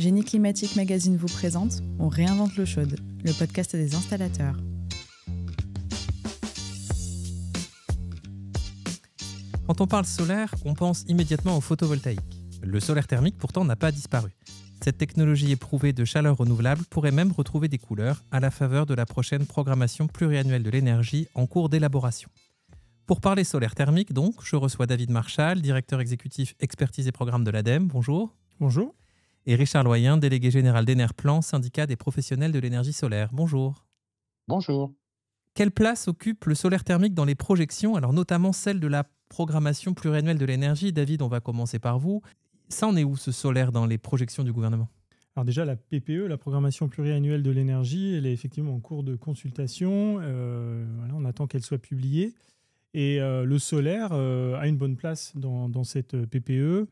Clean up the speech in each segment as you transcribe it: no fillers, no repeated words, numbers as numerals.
Génie Climatique Magazine vous présente On réinvente l'eau chaude, le podcast des installateurs. Quand on parle solaire, on pense immédiatement au photovoltaïque. Le solaire thermique, pourtant, n'a pas disparu. Cette technologie éprouvée de chaleur renouvelable pourrait même retrouver des couleurs à la faveur de la prochaine programmation pluriannuelle de l'énergie en cours d'élaboration. Pour parler solaire thermique, donc, je reçois David Marchal, directeur exécutif expertise et programme de l'ADEME. Bonjour. Bonjour. Et Richard Loyen, délégué général d'Enerplan, syndicat des professionnels de l'énergie solaire. Bonjour. Bonjour. Quelle place occupe le solaire thermique dans les projections, alors notamment celle de la programmation pluriannuelle de l'énergie? David, on va commencer par vous. Ça en est où, ce solaire, dans les projections du gouvernement? Alors déjà, la PPE, la programmation pluriannuelle de l'énergie, elle est effectivement en cours de consultation. On attend qu'elle soit publiée. Et le solaire a une bonne place dans cette PPE.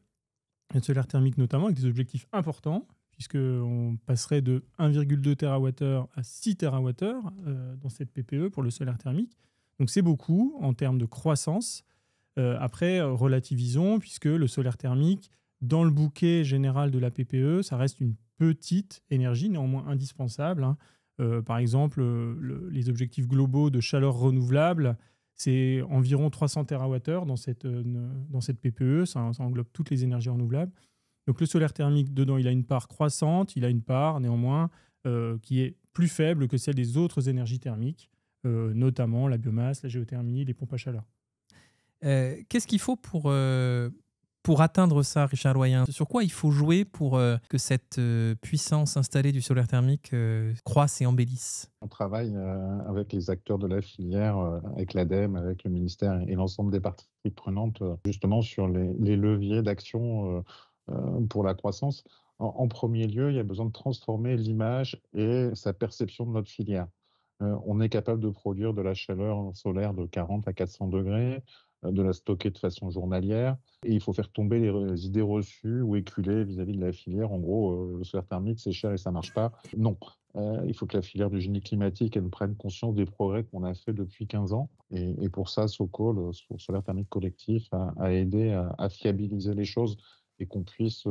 Le solaire thermique notamment, avec des objectifs importants, puisqu'on passerait de 1,2 TWh à 6 TWh dans cette PPE pour le solaire thermique. Donc c'est beaucoup en termes de croissance. Après, relativisons, puisque le solaire thermique, dans le bouquet général de la PPE, ça reste une petite énergie, néanmoins indispensable. Par exemple, les objectifs globaux de chaleur renouvelable, c'est environ 300 TWh dans cette PPE, ça englobe toutes les énergies renouvelables. Donc le solaire thermique, dedans, il a une part croissante, il a une part néanmoins qui est plus faible que celle des autres énergies thermiques, notamment la biomasse, la géothermie, les pompes à chaleur. Qu'est-ce qu'il faut pour atteindre ça, Richard Loyen? Sur quoi il faut jouer pour que cette puissance installée du solaire thermique croisse et embellisse? On travaille avec les acteurs de la filière, avec l'ADEME, avec le ministère et l'ensemble des parties prenantes, justement sur les leviers d'action pour la croissance. En premier lieu, il y a besoin de transformer l'image et sa perception de notre filière. On est capable de produire de la chaleur solaire de 40 à 400 degrés, de la stocker de façon journalière. Et il faut faire tomber les idées reçues ou éculées vis-à-vis de la filière. En gros, le solaire thermique, c'est cher et ça ne marche pas. Non. Il faut que la filière du génie climatique elle prenne conscience des progrès qu'on a fait depuis 15 ans. Et pour ça, SOCO, le solaire thermique collectif, a aidé à fiabiliser les choses et qu'on puisse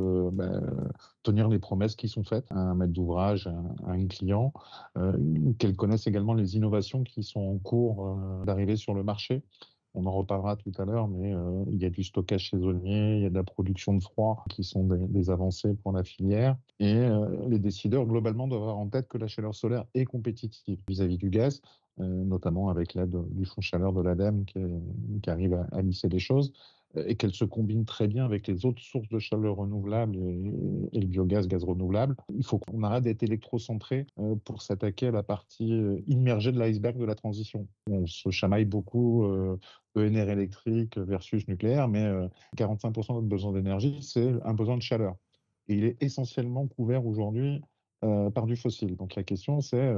tenir les promesses qui sont faites à un maître d'ouvrage, à un client, qu'elle connaisse également les innovations qui sont en cours d'arriver sur le marché. On en reparlera tout à l'heure, mais il y a du stockage saisonnier, il y a de la production de froid qui sont des avancées pour la filière. Et les décideurs, globalement, doivent avoir en tête que la chaleur solaire est compétitive vis-à-vis du gaz, notamment avec l'aide du fonds chaleur de l'ADEME qui arrive à lisser les choses, et qu'elle se combine très bien avec les autres sources de chaleur renouvelables et le biogaz, gaz renouvelable. Il faut qu'on arrête d'être électrocentré pour s'attaquer à la partie immergée de l'iceberg de la transition. On se chamaille beaucoup ENR électrique versus nucléaire, mais 45% de notre besoin d'énergie, c'est un besoin de chaleur. Et il est essentiellement couvert aujourd'hui par du fossile. Donc la question, c'est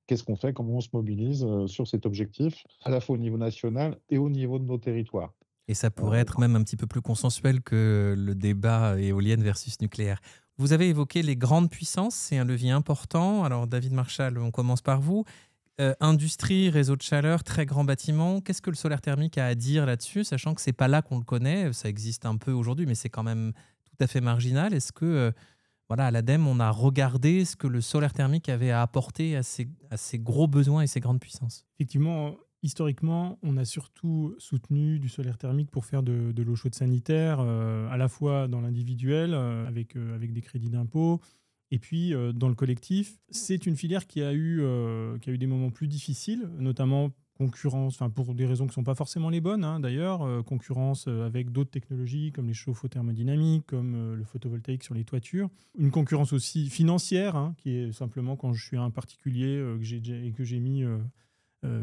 qu'est-ce qu'on fait, comment on se mobilise sur cet objectif, à la fois au niveau national et au niveau de nos territoires. Et ça pourrait être même un petit peu plus consensuel que le débat éolienne versus nucléaire. Vous avez évoqué les grandes puissances, c'est un levier important. Alors David Marchal, on commence par vous. Industrie, réseau de chaleur, très grands bâtiments. Qu'est-ce que le solaire thermique a à dire là-dessus, sachant que ce n'est pas là qu'on le connaît, ça existe un peu aujourd'hui, mais c'est quand même tout à fait marginal. Est-ce que, à l'ADEME, on a regardé ce que le solaire thermique avait à apporter à ces gros besoins et ces grandes puissances? Effectivement, historiquement, on a surtout soutenu du solaire thermique pour faire de l'eau chaude sanitaire, à la fois dans l'individuel, avec des crédits d'impôt, et puis dans le collectif. C'est une filière qui a eu des moments plus difficiles, notamment concurrence, pour des raisons qui ne sont pas forcément les bonnes, d'ailleurs, concurrence avec d'autres technologies comme les chauffe-eau thermodynamiques, comme le photovoltaïque sur les toitures. Une concurrence aussi financière, qui est simplement quand je suis un particulier que j'ai mis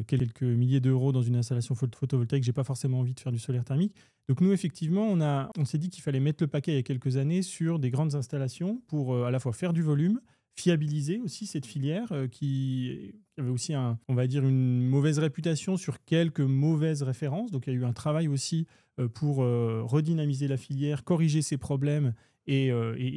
quelques milliers d'euros dans une installation photovoltaïque, je n'ai pas forcément envie de faire du solaire thermique. Donc nous, effectivement, on s'est dit qu'il fallait mettre le paquet il y a quelques années sur des grandes installations pour à la fois faire du volume, fiabiliser aussi cette filière qui avait aussi une mauvaise réputation sur quelques mauvaises références. Donc il y a eu un travail aussi pour redynamiser la filière, corriger ses problèmes. Et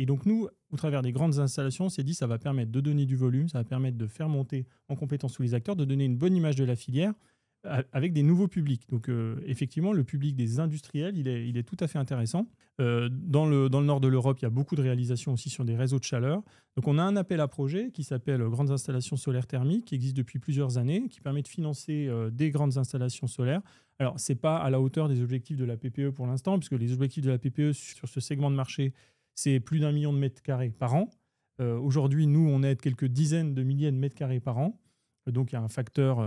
donc nous, au travers des grandes installations, on s'est dit que ça va permettre de donner du volume, ça va permettre de faire monter en compétence tous les acteurs, de donner une bonne image de la filière, avec des nouveaux publics. Donc, effectivement, le public des industriels, il est tout à fait intéressant. Dans le nord de l'Europe, il y a beaucoup de réalisations aussi sur des réseaux de chaleur. Donc, on a un appel à projet qui s'appelle Grandes installations solaires thermiques, qui existe depuis plusieurs années, qui permet de financer des grandes installations solaires. Alors, ce n'est pas à la hauteur des objectifs de la PPE pour l'instant, puisque les objectifs de la PPE sur ce segment de marché, c'est plus d'1 million de mètres carrés par an. Aujourd'hui, nous, on aide quelques dizaines de milliers de mètres carrés par an. Donc, il y a un facteur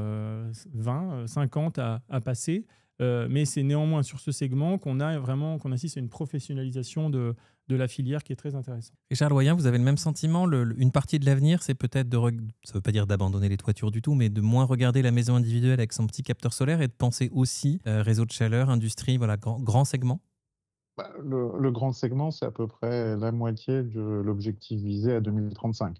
20, 50 à passer. Mais c'est néanmoins sur ce segment qu'on assiste à une professionnalisation de la filière qui est très intéressante. Richard Loyen, vous avez le même sentiment. Une partie de l'avenir, c'est peut-être ça ne veut pas dire d'abandonner les toitures du tout, mais de moins regarder la maison individuelle avec son petit capteur solaire et de penser aussi réseau de chaleur, industrie, voilà, grand segment. Le grand segment, c'est à peu près la moitié de l'objectif visé à 2035.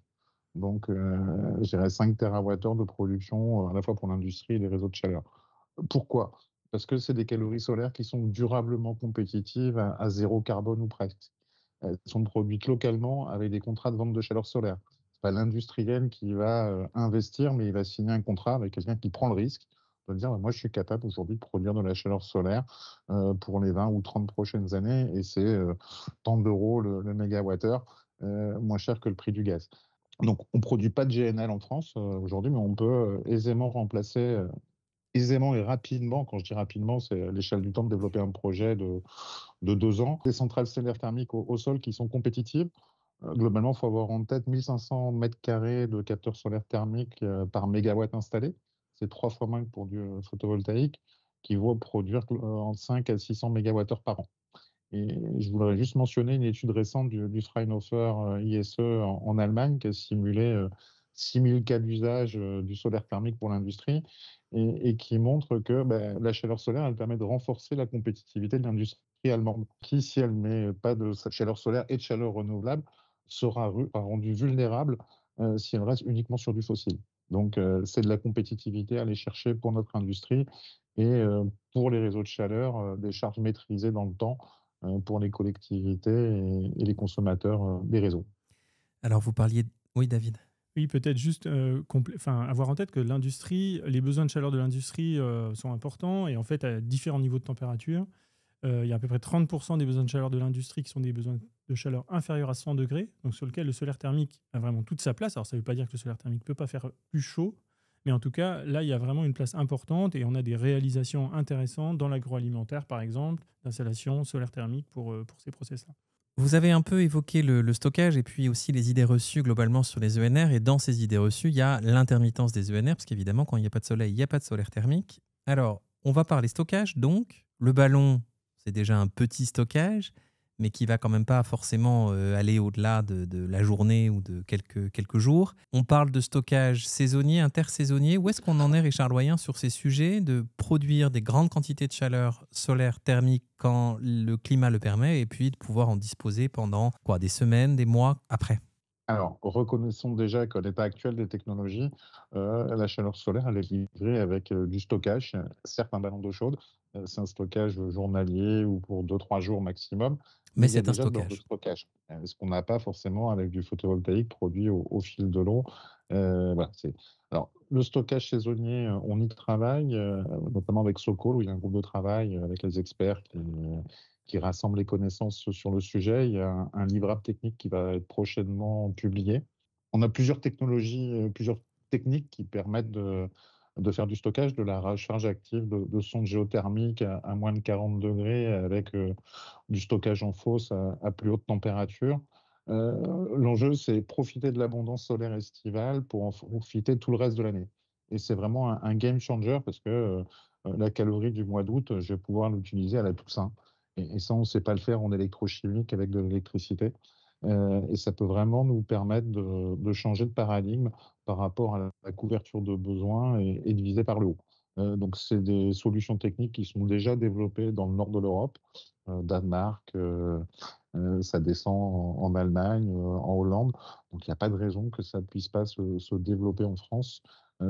Donc, je dirais 5 TWh de production à la fois pour l'industrie et les réseaux de chaleur. Pourquoi? Parce que c'est des calories solaires qui sont durablement compétitives à zéro carbone ou presque. Elles sont produites localement avec des contrats de vente de chaleur solaire. Ce n'est pas l'industriel qui va investir, mais il va signer un contrat avec quelqu'un qui prend le risque de dire moi, je suis capable aujourd'hui de produire de la chaleur solaire pour les 20 ou 30 prochaines années et c'est tant d'euros le mégawattheure, moins cher que le prix du gaz. Donc, on ne produit pas de GNL en France aujourd'hui, mais on peut aisément remplacer, aisément et rapidement, quand je dis rapidement, c'est à l'échelle du temps de développer un projet de 2 ans, des centrales solaires thermiques au sol qui sont compétitives. Globalement, il faut avoir en tête 1500 mètres carrés de capteurs solaires thermiques par mégawatt installé. C'est 3 fois moins que pour du photovoltaïque, qui vont produire entre 5 à 600 mégawattheures par an. Et je voudrais juste mentionner une étude récente du Fraunhofer ISE en Allemagne qui a simulé 6000 cas d'usage du solaire thermique pour l'industrie et qui montre que la chaleur solaire, elle permet de renforcer la compétitivité de l'industrie allemande, qui, si elle ne met pas de chaleur solaire et de chaleur renouvelable, sera rendue vulnérable si elle reste uniquement sur du fossile. Donc, c'est de la compétitivité à aller chercher pour notre industrie et pour les réseaux de chaleur, des charges maîtrisées dans le temps pour les collectivités et les consommateurs des réseaux. Alors, vous parliez... Oui, David. Oui, peut-être juste avoir en tête que les besoins de chaleur de l'industrie sont importants et en fait à différents niveaux de température. Il y a à peu près 30% des besoins de chaleur de l'industrie qui sont des besoins de chaleur inférieurs à 100 degrés, donc sur lequel le solaire thermique a vraiment toute sa place. Alors ça ne veut pas dire que le solaire thermique ne peut pas faire plus chaud, mais en tout cas, là, il y a vraiment une place importante et on a des réalisations intéressantes dans l'agroalimentaire, par exemple, d'installation solaire thermique pour ces process-là. Vous avez un peu évoqué le stockage et puis aussi les idées reçues globalement sur les ENR. Et dans ces idées reçues, il y a l'intermittence des ENR, parce qu'évidemment, quand il n'y a pas de soleil, il n'y a pas de solaire thermique. Alors, on va parler stockage. Donc, le ballon, c'est déjà un petit stockage, mais qui va quand même pas forcément aller au-delà de la journée ou de quelques jours. On parle de stockage saisonnier, intersaisonnier. Où est-ce qu'on en est, Richard Loyen, sur ces sujets de produire des grandes quantités de chaleur solaire thermique quand le climat le permet et puis de pouvoir en disposer pendant des semaines, des mois après? Alors, reconnaissons déjà qu'à l'état actuel des technologies, la chaleur solaire, elle est livrée avec du stockage. Certes, un ballon d'eau chaude, c'est un stockage journalier ou pour 2-3 jours maximum. Mais il y a c'est un déjà de l'ordre de stockage. stockage, ce qu'on n'a pas forcément avec du photovoltaïque produit au fil de l'eau. Voilà, alors, le stockage saisonnier, on y travaille, notamment avec Sokol, où il y a un groupe de travail avec les experts qui rassemble les connaissances sur le sujet. Il y a un livrable technique qui va être prochainement publié. On a plusieurs technologies, plusieurs techniques qui permettent de faire du stockage, de la recharge active de sondes géothermiques à moins de 40 degrés avec du stockage en fosse à plus haute température. L'enjeu, c'est profiter de l'abondance solaire estivale pour en profiter tout le reste de l'année. Et c'est vraiment un game changer parce que la calorie du mois d'août, je vais pouvoir l'utiliser à la Toussaint. Et ça, on ne sait pas le faire en électrochimique avec de l'électricité. Et ça peut vraiment nous permettre de changer de paradigme par rapport à la couverture de besoins et de viser par le haut. Donc, c'est des solutions techniques qui sont déjà développées dans le nord de l'Europe, Danemark, ça descend en Allemagne, en Hollande. Donc, il n'y a pas de raison que ça ne puisse pas se développer en France.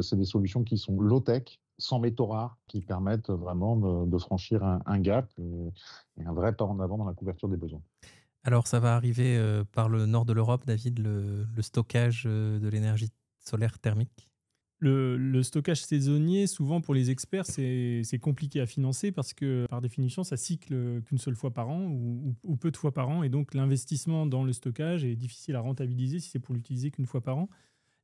C'est des solutions qui sont low-tech, sans métaux rares, qui permettent vraiment de franchir un gap et un vrai pas en avant dans la couverture des besoins. Alors, ça va arriver par le nord de l'Europe, David, le stockage de l'énergie solaire thermique? Le stockage saisonnier, souvent pour les experts, c'est compliqué à financer parce que par définition, ça cycle qu'une seule fois par an ou peu de fois par an. Et donc l'investissement dans le stockage est difficile à rentabiliser si c'est pour l'utiliser qu'une fois par an.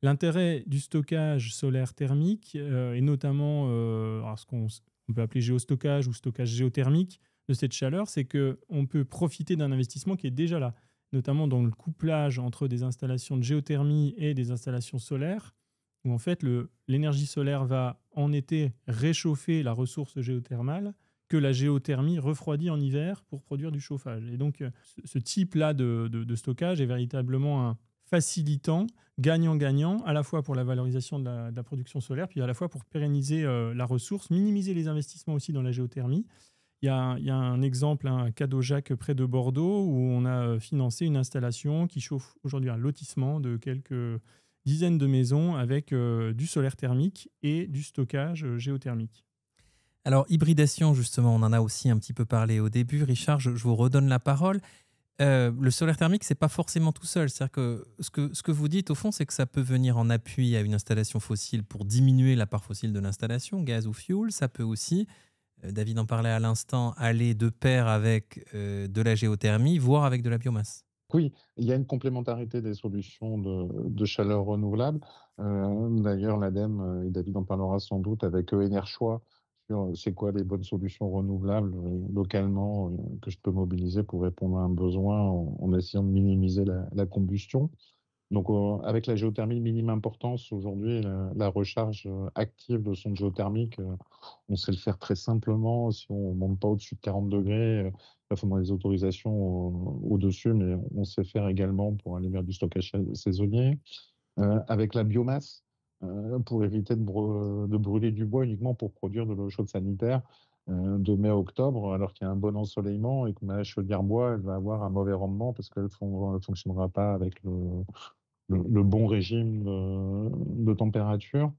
L'intérêt du stockage solaire thermique, et notamment alors ce qu'on peut appeler géostockage ou stockage géothermique de cette chaleur, c'est qu'on peut profiter d'un investissement qui est déjà là, notamment dans le couplage entre des installations de géothermie et des installations solaires, où en fait l'énergie solaire va en été réchauffer la ressource géothermale que la géothermie refroidit en hiver pour produire du chauffage. Et donc ce type-là de stockage est véritablement un facilitant, gagnant-gagnant, à la fois pour la valorisation de la production solaire, puis à la fois pour pérenniser la ressource, minimiser les investissements aussi dans la géothermie. Il y a un exemple, un Cadeaujac près de Bordeaux, où on a financé une installation qui chauffe aujourd'hui un lotissement de quelques dizaines de maisons avec du solaire thermique et du stockage géothermique. Alors, hybridation, justement, on en a aussi un petit peu parlé au début. Richard, je vous redonne la parole. Le solaire thermique, c'est pas forcément tout seul. C'est-à-dire que ce que vous dites, au fond, c'est que ça peut venir en appui à une installation fossile pour diminuer la part fossile de l'installation, gaz ou fuel. Ça peut aussi, David en parlait à l'instant, aller de pair avec de la géothermie, voire avec de la biomasse. Oui, il y a une complémentarité des solutions de chaleur renouvelable. D'ailleurs, l'ADEME, et David en parlera sans doute, avec Enerchoix, sur c'est quoi les bonnes solutions renouvelables localement que je peux mobiliser pour répondre à un besoin en essayant de minimiser la combustion. Donc, avec la géothermie minime importance, aujourd'hui, la recharge active de sonde géothermique, on sait le faire très simplement. Si on ne monte pas au-dessus de 40 degrés, il faut demander des autorisations au-dessus, mais on sait faire également pour aller vers du stockage saisonnier. Avec la biomasse, pour éviter de brûler du bois uniquement pour produire de l'eau chaude sanitaire de mai à octobre, alors qu'il y a un bon ensoleillement et que ma chaudière bois, elle va avoir un mauvais rendement parce qu'elle ne fonctionnera pas avec le bon régime de température.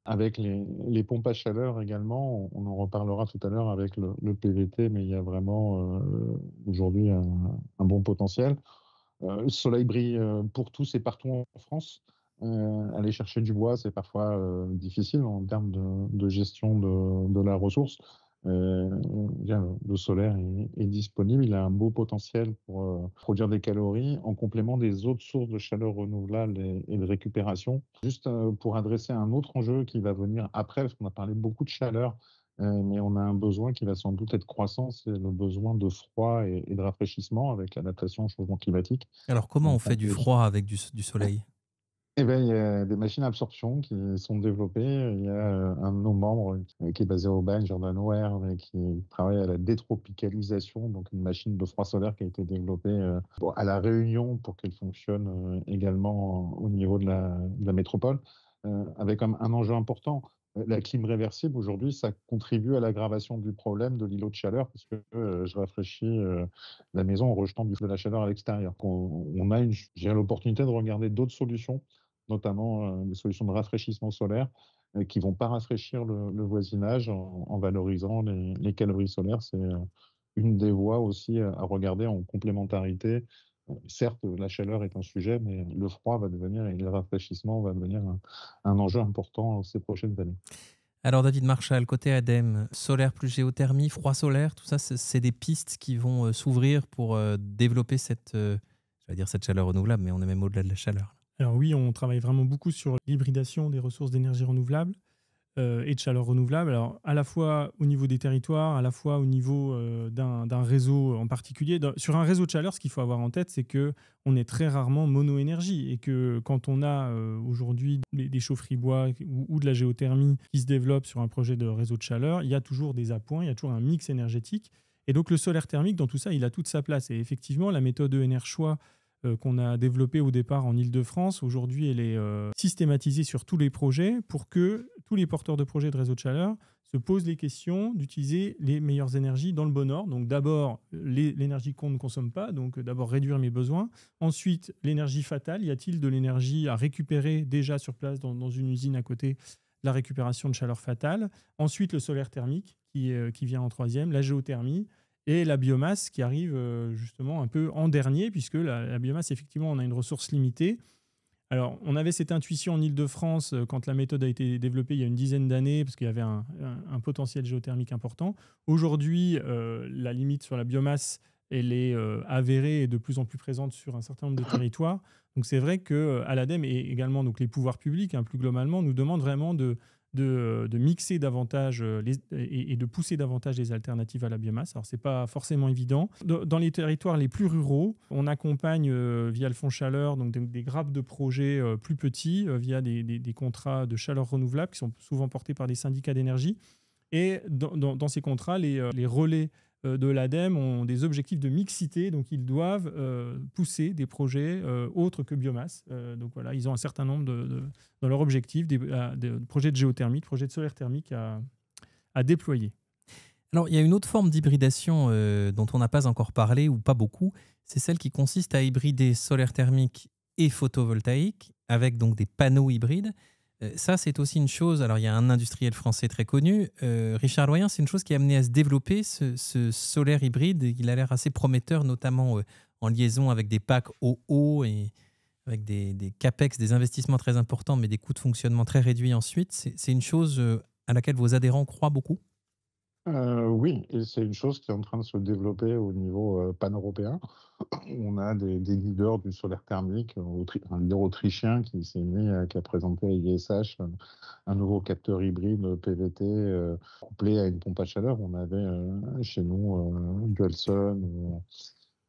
Avec les pompes à chaleur également, on en reparlera tout à l'heure avec le PVT, mais il y a vraiment aujourd'hui un bon potentiel. Le soleil brille pour tous et partout en France. Aller chercher du bois, c'est parfois difficile en termes de gestion de la ressource. Le solaire est disponible, il a un beau potentiel pour produire des calories en complément des autres sources de chaleur renouvelable et de récupération. Juste pour adresser un autre enjeu qui va venir après, parce qu'on a parlé beaucoup de chaleur, mais on a un besoin qui va sans doute être croissant, c'est le besoin de froid et de rafraîchissement avec l'adaptation au changement climatique. Alors, comment on Donc, fait du froid avec du soleil ? eh ben, il y a des machines à absorption qui sont développées. Il y a un de nos membres qui est basé au Aubagne, Jordan Weir, qui travaille à la détropicalisation, donc une machine de froid solaire qui a été développée à La Réunion pour qu'elle fonctionne également au niveau de la métropole, avec un enjeu important. La clim réversible, aujourd'hui, ça contribue à l'aggravation du problème de l'îlot de chaleur, parce que je rafraîchis la maison en rejetant de la chaleur à l'extérieur. On a j'ai l'opportunité de regarder d'autres solutions, notamment des solutions de rafraîchissement solaire, qui ne vont pas rafraîchir le voisinage en valorisant les calories solaires. C'est une des voies aussi à regarder en complémentarité. Certes, la chaleur est un sujet, mais le froid va devenir, et le rafraîchissement va devenir un enjeu important ces prochaines années. Alors David Marchal, côté ADEME, solaire plus géothermie, froid solaire, tout ça, c'est des pistes qui vont s'ouvrir pour développer cette chaleur renouvelable, mais on est même au-delà de la chaleur. Alors oui, on travaille vraiment beaucoup sur l'hybridation des ressources d'énergie renouvelable et de chaleur renouvelable. Alors à la fois au niveau des territoires, à la fois au niveau d'un réseau en particulier. Sur un réseau de chaleur, ce qu'il faut avoir en tête, c'est qu'on est très rarement mono-énergie et que quand on a aujourd'hui des chaufferies bois ou de la géothermie qui se développent sur un projet de réseau de chaleur, il y a toujours des appoints, il y a toujours un mix énergétique. Et donc le solaire thermique, dans tout ça, il a toute sa place. Et effectivement, la méthode Enerchoix qu'on a développée au départ en Île-de-France, aujourd'hui, elle est systématisée sur tous les projets pour que tous les porteurs de projets de réseau de chaleur se posent les questions d'utiliser les meilleures énergies dans le bon ordre. Donc d'abord, l'énergie qu'on ne consomme pas, donc d'abord réduire mes besoins. Ensuite, l'énergie fatale. Y a-t-il de l'énergie à récupérer déjà sur place dans une usine à côté, la récupération de chaleur fatale. Ensuite, le solaire thermique qui vient en troisième, la géothermie et la biomasse qui arrive justement un peu en dernier, puisque la biomasse, effectivement, on a une ressource limitée. Alors, on avait cette intuition en Île-de-France quand la méthode a été développée il y a une dizaine d'années, parce qu'il y avait un potentiel géothermique important. Aujourd'hui, la limite sur la biomasse, elle est avérée et de plus en plus présente sur un certain nombre de territoires. Donc, c'est vrai qu'à l'ADEME et également donc, les pouvoirs publics, plus globalement, nous demandent vraiment de mixer davantage et de pousser davantage les alternatives à la biomasse. Alors, ce n'est pas forcément évident. Dans les territoires les plus ruraux, on accompagne via le Fonds Chaleur donc des grappes de projets plus petits, via des contrats de chaleur renouvelable qui sont souvent portés par des syndicats d'énergie. Et dans ces contrats, les relais de l'ADEME ont des objectifs de mixité, donc ils doivent pousser des projets autres que biomasse. Donc voilà, ils ont un certain nombre dans leur objectif des projets de géothermie, de projets de solaire thermique à déployer. Alors, il y a une autre forme d'hybridation dont on n'a pas encore parlé, ou pas beaucoup, c'est celle qui consiste à hybrider solaire thermique et photovoltaïque, avec donc des panneaux hybrides. Ça, c'est aussi une chose. Alors, il y a un industriel français très connu, Richard Loyen, c'est une chose qui est amenée à se développer, ce solaire hybride. Il a l'air assez prometteur, notamment en liaison avec des packs OO et avec des capex, des investissements très importants, mais des coûts de fonctionnement très réduits ensuite. C'est une chose à laquelle vos adhérents croient beaucoup? Oui, et c'est une chose qui est en train de se développer au niveau pan-européen. On a des leaders du solaire thermique, un leader autrichien qui a présenté à ISH un nouveau capteur hybride PVT couplé à une pompe à chaleur. On avait chez nous Dualsun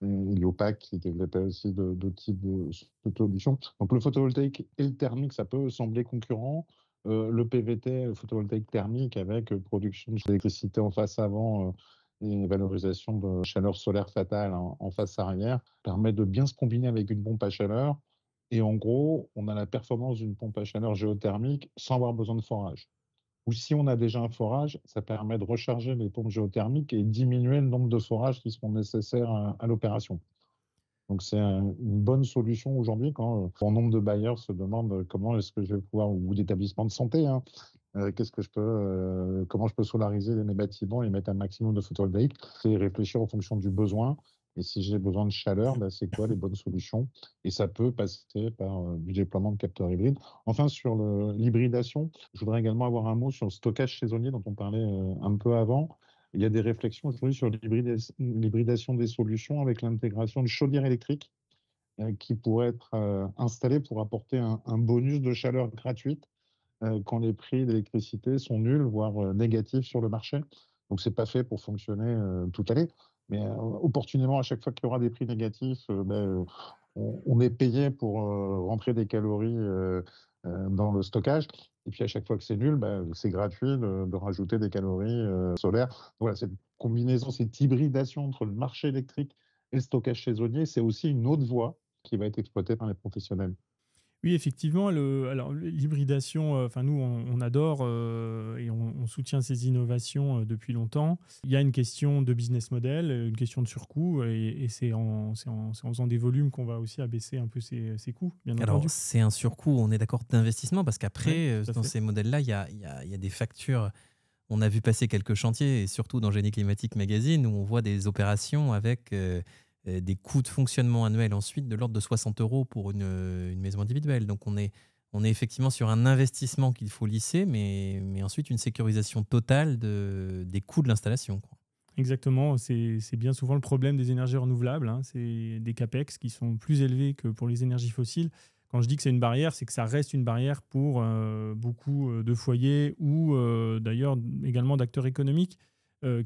et Heliopac qui développait aussi d'autres types de solutions. Donc le photovoltaïque et le thermique, ça peut sembler concurrent. Le PVT, le photovoltaïque thermique, avec production d'électricité en face avant et valorisation de chaleur solaire fatale en face arrière, permet de bien se combiner avec une pompe à chaleur. Et en gros, on a la performance d'une pompe à chaleur géothermique sans avoir besoin de forage. Ou si on a déjà un forage, ça permet de recharger les pompes géothermiques et diminuer le nombre de forages qui seront nécessaires à l'opération. Donc c'est une bonne solution aujourd'hui quand bon nombre de bailleurs se demandent comment est-ce que je vais pouvoir, ou d'établissements de santé, hein, comment je peux solariser mes bâtiments et mettre un maximum de photovoltaïque. C'est réfléchir en fonction du besoin. Et si j'ai besoin de chaleur, c'est quoi les bonnes solutions? Et ça peut passer par du déploiement de capteurs hybrides. Enfin, sur l'hybridation, je voudrais également avoir un mot sur le stockage saisonnier dont on parlait un peu avant. Il y a des réflexions aujourd'hui sur l'hybridation des solutions avec l'intégration de chaudières électriques qui pourraient être installées pour apporter un bonus de chaleur gratuite quand les prix d'électricité sont nuls, voire négatifs sur le marché. Donc, ce n'est pas fait pour fonctionner toute l'année. Mais opportunément, à chaque fois qu'il y aura des prix négatifs, on est payé pour rentrer des calories dans le stockage. Et puis, à chaque fois que c'est nul, c'est gratuit de rajouter des calories solaires. Voilà, cette combinaison, cette hybridation entre le marché électrique et le stockage saisonnier, c'est aussi une autre voie qui va être exploitée par les professionnels. Oui, effectivement, alors l'hybridation, nous, on adore et on soutient ces innovations depuis longtemps. Il y a une question de business model, une question de surcoût, et c'est en faisant des volumes qu'on va aussi abaisser un peu ces coûts, bien Alors, entendu. c'est un surcoût, on est d'accord, d'investissement, parce qu'après, Ouais, tout à dans fait. ces modèles-là, il y a des factures. On a vu passer quelques chantiers, et surtout dans Génie Climatique Magazine, où on voit des opérations avec des coûts de fonctionnement annuels ensuite de l'ordre de 60 € pour une maison individuelle. Donc on est effectivement sur un investissement qu'il faut lisser, mais ensuite une sécurisation totale des coûts de l'installation, quoi. Exactement, c'est bien souvent le problème des énergies renouvelables, hein. C'est des capex qui sont plus élevés que pour les énergies fossiles. Quand je dis que c'est une barrière, c'est que ça reste une barrière pour beaucoup de foyers ou d'ailleurs également d'acteurs économiques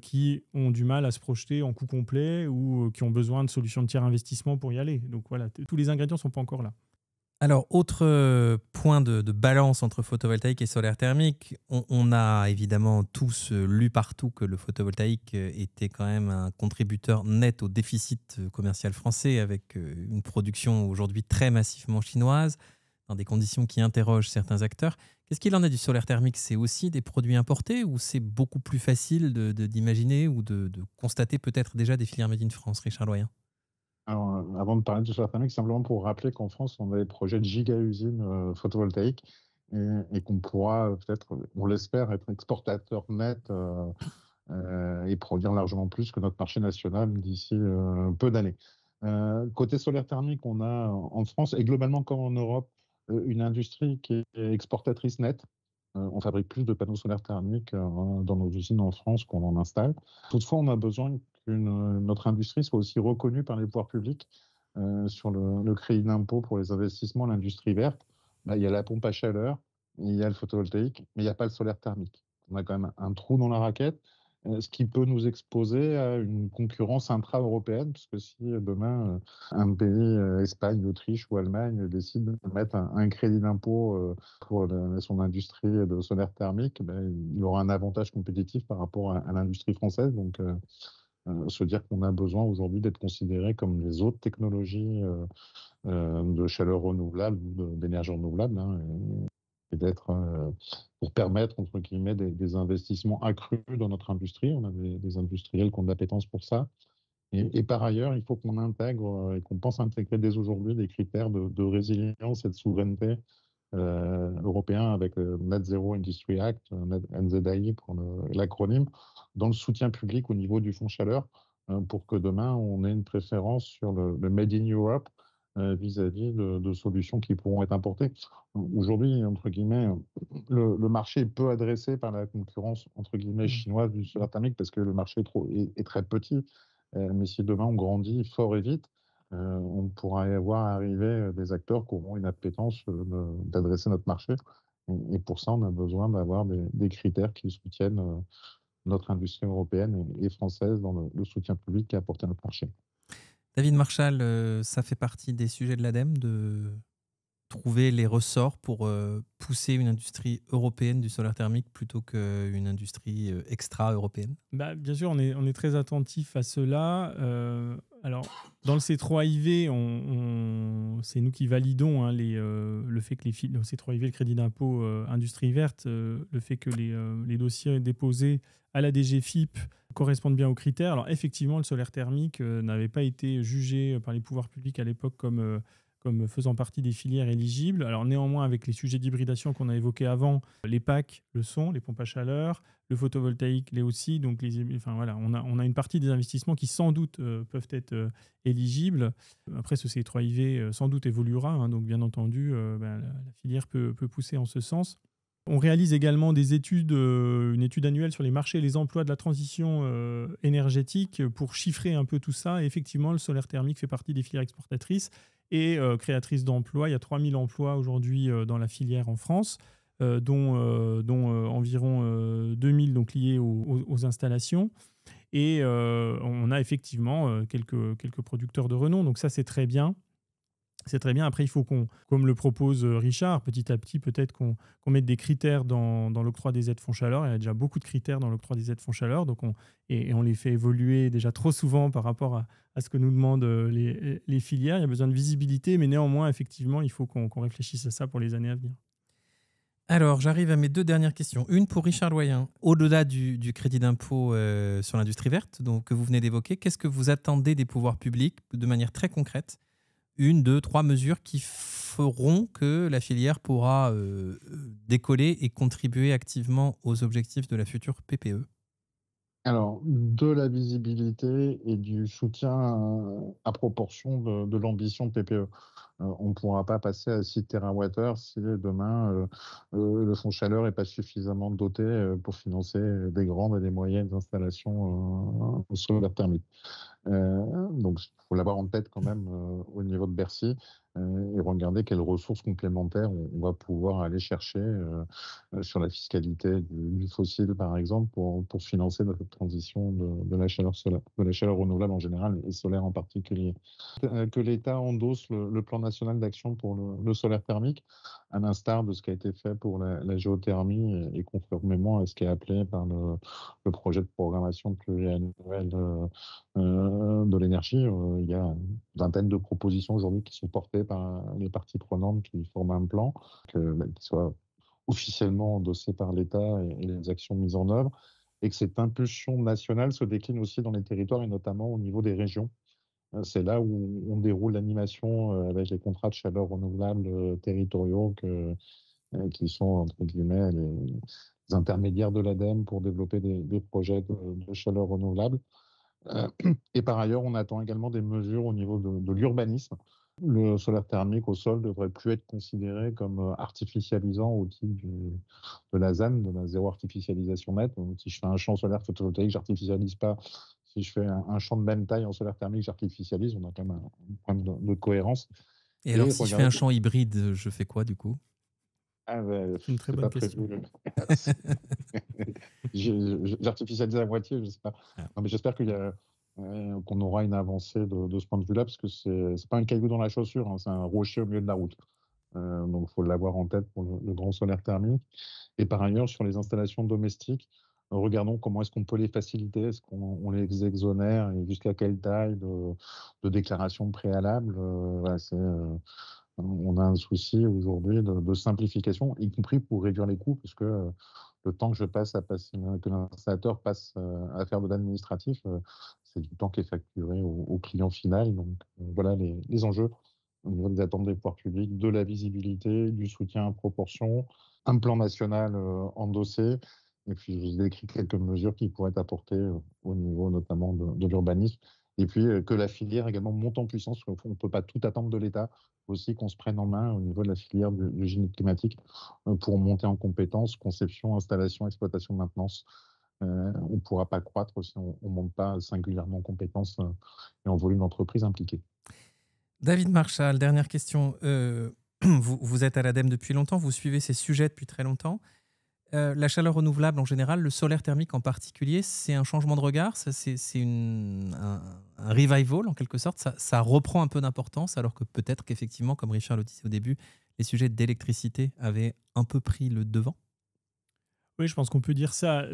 qui ont du mal à se projeter en coût complet ou qui ont besoin de solutions de tiers investissement pour y aller. Donc voilà, tous les ingrédients ne sont pas encore là. Alors, autre point de balance entre photovoltaïque et solaire thermique, on a évidemment tous lu partout que le photovoltaïque était quand même un contributeur net au déficit commercial français, avec une production aujourd'hui très massivement chinoise, dans des conditions qui interrogent certains acteurs. Qu'est-ce qu'il en est du solaire thermique? C'est aussi des produits importés, ou c'est beaucoup plus facile d'imaginer ou de constater peut-être déjà des filières Made in France, Richard Loyen? Alors, avant de parler de solaire thermique, simplement pour rappeler qu'en France, on a des projets de giga-usines photovoltaïques et qu'on pourra peut-être, on l'espère, être exportateur net et produire largement plus que notre marché national d'ici peu d'années. Côté solaire thermique, on a en France et globalement comme en Europe une industrie qui est exportatrice nette. On fabrique plus de panneaux solaires thermiques dans nos usines en France qu'on en installe. Toutefois, on a besoin que notre industrie soit aussi reconnue par les pouvoirs publics sur le crédit d'impôt pour les investissements à l'industrie verte. Bah, il y a la pompe à chaleur, il y a le photovoltaïque, mais il n'y a pas le solaire thermique. On a quand même un trou dans la raquette, ce qui peut nous exposer à une concurrence intra-européenne, parce que si demain un pays, Espagne, Autriche ou Allemagne, décide de mettre un crédit d'impôt pour son industrie de solaire thermique, ben, il aura un avantage compétitif par rapport à l'industrie française. Donc, se dire qu'on a besoin aujourd'hui d'être considéré comme les autres technologies de chaleur renouvelable ou d'énergie renouvelable, hein, et d'être pour permettre, entre guillemets, des investissements accrus dans notre industrie. On a des industriels qui ont de l'appétence pour ça. Et par ailleurs, il faut qu'on intègre et qu'on pense intégrer dès aujourd'hui des critères de résilience et de souveraineté européen avec le Net Zero Industry Act, NZAI pour l'acronyme, dans le soutien public au niveau du fonds chaleur, pour que demain, on ait une préférence sur le Made in Europe vis-à-vis de solutions qui pourront être importées. Aujourd'hui, entre guillemets, le marché est peu adressé par la concurrence, entre guillemets, chinoise du solaire thermique parce que le marché est très petit. Mais si demain on grandit fort et vite, on pourra y voir arriver des acteurs qui auront une appétence d'adresser notre marché. Et pour ça, on a besoin d'avoir des critères qui soutiennent notre industrie européenne et française dans le soutien public qui est apporté à notre marché. David Marchal, ça fait partie des sujets de l'ADEME de trouver les ressorts pour pousser une industrie européenne du solaire thermique plutôt qu'une industrie extra-européenne? Bah, bien sûr, on est très attentif à cela. Alors, dans le C3IV, c'est nous qui validons hein, le fait que le C3IV, le crédit d'impôt industrie verte, le fait que les dossiers déposés à la DGFiP correspondent bien aux critères. Alors, effectivement, le solaire thermique n'avait pas été jugé par les pouvoirs publics à l'époque comme faisant partie des filières éligibles. Alors néanmoins, avec les sujets d'hybridation qu'on a évoqués avant, les PAC le sont, les pompes à chaleur, le photovoltaïque l'est aussi. Donc on a une partie des investissements qui sans doute peuvent être éligibles. Après, ce C3IV sans doute évoluera. Hein, donc bien entendu, la filière peut pousser en ce sens. On réalise également des études, une étude annuelle sur les marchés et les emplois de la transition énergétique pour chiffrer un peu tout ça. Et effectivement, le solaire thermique fait partie des filières exportatrices et créatrices d'emplois. Il y a 3000 emplois aujourd'hui dans la filière en France, dont environ 2000 donc, liés aux installations. Et on a effectivement quelques producteurs de renom. Donc ça, c'est très bien. C'est très bien. Après, il faut comme le propose Richard, petit à petit, peut-être qu'on mette des critères dans l'octroi des aides fonds chaleur. Il y a déjà beaucoup de critères dans l'octroi des aides fonds chaleur. Donc on les fait évoluer déjà trop souvent par rapport à ce que nous demandent les filières. Il y a besoin de visibilité, mais néanmoins, effectivement, il faut qu'on réfléchisse à ça pour les années à venir. Alors, j'arrive à mes deux dernières questions. Une pour Richard Loyen. Au-delà du crédit d'impôt sur l'industrie verte que vous venez d'évoquer, qu'est-ce que vous attendez des pouvoirs publics de manière très concrète? 1, 2, 3 mesures qui feront que la filière pourra décoller et contribuer activement aux objectifs de la future PPE? Alors, de la visibilité et du soutien à proportion de l'ambition de PPE. On ne pourra pas passer à 6 TWh si demain le fonds chaleur n'est pas suffisamment doté pour financer des grandes et des moyennes installations solaires thermiques. Donc, il faut l'avoir en tête quand même au niveau de Bercy et regarder quelles ressources complémentaires on va pouvoir aller chercher sur la fiscalité du fossile, par exemple, pour financer notre transition de la chaleur renouvelable en général et solaire en particulier. Que l'État endosse le plan national d'action pour le solaire thermique, à l'instar de ce qui a été fait pour la géothermie et conformément à ce qui est appelé par le projet de programmation pluriannuelle de l'énergie. Il y a une vingtaine de propositions aujourd'hui qui sont portées par les parties prenantes qui forment un plan, qui soit officiellement endossé par l'État et les actions mises en œuvre, et que cette impulsion nationale se décline aussi dans les territoires et notamment au niveau des régions. C'est là où on déroule l'animation avec les contrats de chaleur renouvelable territoriaux qui sont, entre guillemets, les intermédiaires de l'ADEME pour développer des projets de chaleur renouvelable. Et par ailleurs, on attend également des mesures au niveau de l'urbanisme, Le solaire thermique au sol ne devrait plus être considéré comme artificialisant au titre de la ZAN, de la zéro artificialisation nette. Donc, si je fais un champ solaire photovoltaïque, je n'artificialise pas. Si je fais un champ de même taille en solaire thermique, j'artificialise. On a quand même un problème de cohérence. Et alors, si je fais un champ hybride, je fais quoi du coup? C'est une très bonne question. J'artificialise à moitié, je ne sais pas. Non, mais j'espère qu'on aura une avancée de ce point de vue-là, parce que c'est pas un caillou dans la chaussure, hein, c'est un rocher au milieu de la route. Donc, il faut l'avoir en tête pour le grand solaire thermique. Et par ailleurs, sur les installations domestiques, regardons comment est-ce qu'on peut les faciliter. Est-ce qu'on les exonère et jusqu'à quelle taille de déclaration préalable. On a un souci aujourd'hui de simplification, y compris pour réduire les coûts, parce que le temps que que l'installateur passe à faire de l'administratif, c'est du temps qui est facturé au client final. Donc voilà les enjeux au niveau des attentes des pouvoirs publics, de la visibilité, du soutien à proportion, un plan national endossé. Et puis, je vous ai décrit quelques mesures qui pourraient être apportées au niveau notamment de l'urbanisme. Et puis, que la filière également monte en puissance. On ne peut pas tout attendre de l'État. Il faut aussi qu'on se prenne en main au niveau de la filière du génie climatique pour monter en compétences, conception, installation, exploitation, maintenance. On ne pourra pas croître si on ne monte pas singulièrement en compétences et en volume d'entreprise impliquées. David Marchal, dernière question. Vous êtes à l'ADEME depuis longtemps, vous suivez ces sujets depuis très longtemps. La chaleur renouvelable en général, le solaire thermique en particulier, c'est un changement de regard, c'est un revival en quelque sorte, ça reprend un peu d'importance, alors que peut-être qu'effectivement, comme Richard le disait au début, les sujets d'électricité avaient un peu pris le devant. Oui, je pense qu'on peut dire ça.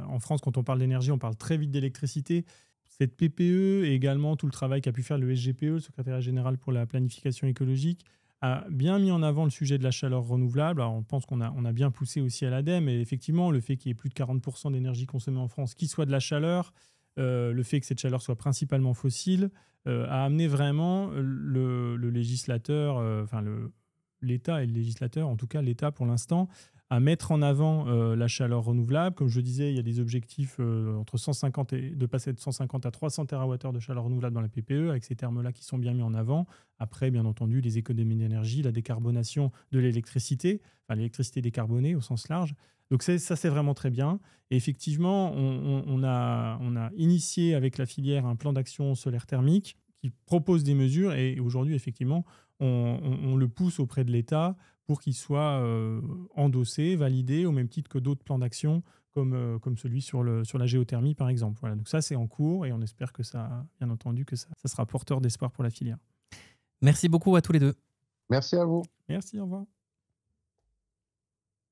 En France, quand on parle d'énergie, on parle très vite d'électricité. Cette PPE et également tout le travail qu'a pu faire le SGPE, le secrétariat général pour la planification écologique, a bien mis en avant le sujet de la chaleur renouvelable. Alors, on pense qu'on a bien poussé aussi à l'ADEME, et effectivement, le fait qu'il y ait plus de 40% d'énergie consommée en France qui soit de la chaleur, le fait que cette chaleur soit principalement fossile, a amené vraiment le législateur, l'État et le législateur, en tout cas l'État pour l'instant, à mettre en avant la chaleur renouvelable. Comme je le disais, il y a des objectifs de passer de 150 à 300 TWh de chaleur renouvelable dans la PPE, avec ces termes-là qui sont bien mis en avant. Après, bien entendu, les économies d'énergie, la décarbonation de l'électricité, l'électricité décarbonée au sens large. Donc ça, c'est vraiment très bien. Et effectivement, on a initié avec la filière un plan d'action solaire thermique qui propose des mesures. Et aujourd'hui, effectivement, on le pousse auprès de l'État pour qu'il soit endossé, validé, au même titre que d'autres plans d'action, comme celui sur la géothermie, par exemple. Voilà, donc ça, c'est en cours, et on espère que ça, bien entendu, que ça sera porteur d'espoir pour la filière. Merci beaucoup à tous les deux. Merci à vous. Merci, au revoir.